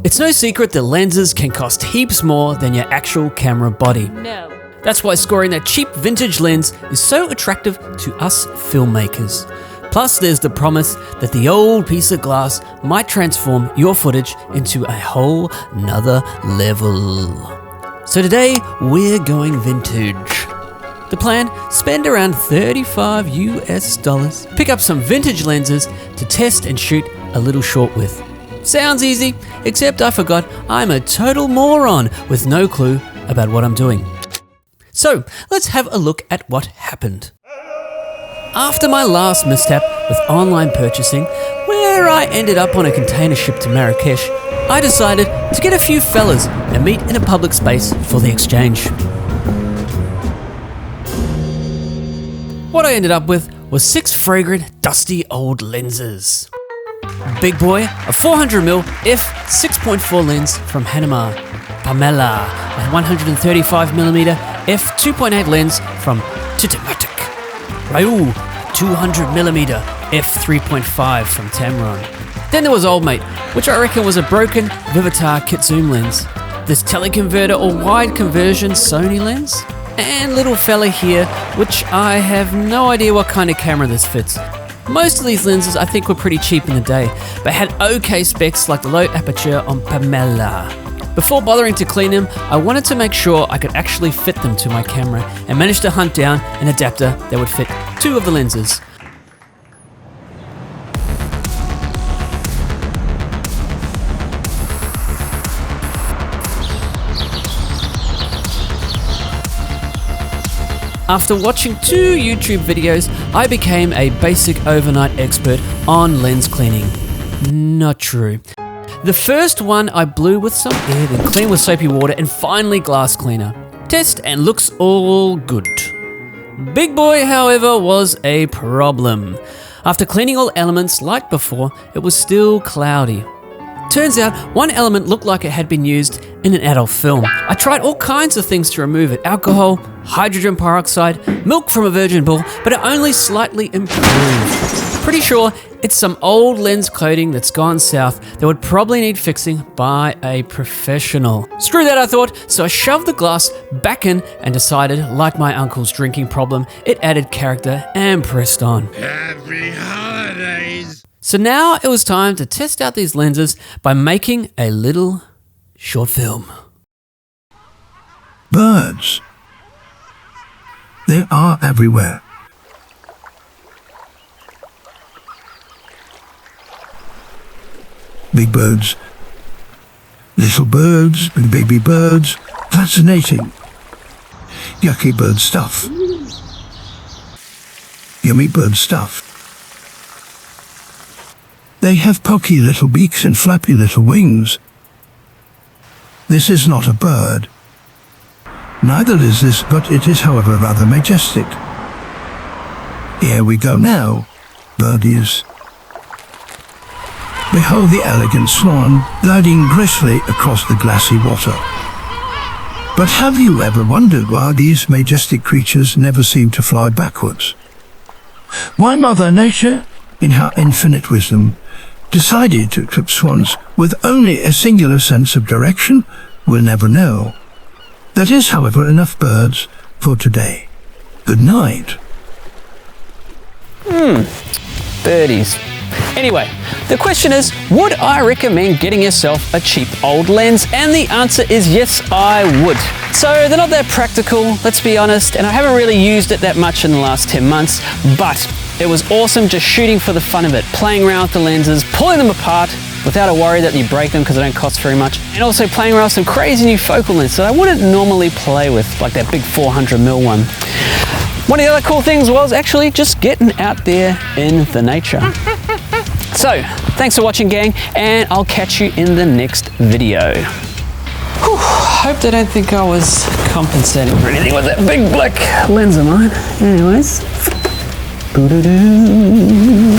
It's no secret that lenses can cost heaps more than your actual camera body. No. That's why scoring that cheap vintage lens is so attractive to us filmmakers. Plus, there's the promise that the old piece of glass might transform your footage into a whole nother level. So today, we're going vintage. The plan, spend around $35 US, pick up some vintage lenses to test and shoot a little short with. Sounds easy, except I forgot I'm a total moron with no clue about what I'm doing. So, let's have a look at what happened. After my last misstep with online purchasing, where I ended up on a container ship to Marrakesh, I decided to get a few fellas and meet in a public space for the exchange. What I ended up with was 6 fragrant, dusty old lenses. Big Boy, a 400mm f6.4 lens from Hanema. Pamela, a 135mm f2.8 lens from Titamatic. Raoul, 200mm f3.5 from Tamron. Then there was Old Mate, which I reckon was a broken Vivitar kit zoom lens. This teleconverter or wide conversion Sony lens. And little fella here, which I have no idea what kind of camera this fits. Most of these lenses I think were pretty cheap in the day, but had okay specs like the low aperture on Pamela. Before bothering to clean them, I wanted to make sure I could actually fit them to my camera and managed to hunt down an adapter that would fit 2 of the lenses. After watching 2 YouTube videos, I became a basic overnight expert on lens cleaning. Not true. The first one I blew with some air, then cleaned with soapy water, and finally glass cleaner. Test and looks all good. Big Boy, however, was a problem. After cleaning all elements like before, it was still cloudy. Turns out one element looked like it had been used in an adult film. I tried all kinds of things to remove it. Alcohol, hydrogen peroxide, milk from a virgin bull, but it only slightly improved. Pretty sure it's some old lens coating that's gone south that would probably need fixing by a professional. Screw that, I thought, so I shoved the glass back in and decided, like my uncle's drinking problem, it added character and pressed on. Happy holidays! So now it was time to test out these lenses by making a little short film. Birds. They are everywhere. Big birds, little birds and baby birds, fascinating. Yucky bird stuff. Yummy bird stuff. They have pokey little beaks and flappy little wings. This is not a bird. Neither is this, but it is, however, rather majestic. Here we go now, birdies. Behold the elegant swan gliding gracefully across the glassy water. But have you ever wondered why these majestic creatures never seem to fly backwards? Why Mother Nature, in her infinite wisdom, decided to equip swans with only a singular sense of direction, we'll never know. That is, however, enough birds for today. Good night. Birdies. Anyway, the question is, would I recommend getting yourself a cheap old lens? And the answer is yes, I would. So they're not that practical, let's be honest, and I haven't really used it that much in the last 10 months, but it was awesome just shooting for the fun of it, playing around with the lenses, pulling them apart without a worry that you break them because they don't cost very much, and also playing around with some crazy new focal lenses that I wouldn't normally play with, like that big 400mm one. One of the other cool things was actually just getting out there in the nature. So, thanks for watching, gang, and I'll catch you in the next video. Whew, hope they don't think I was compensating for anything with that big black lens of mine. Anyways. Boo-doo-doo.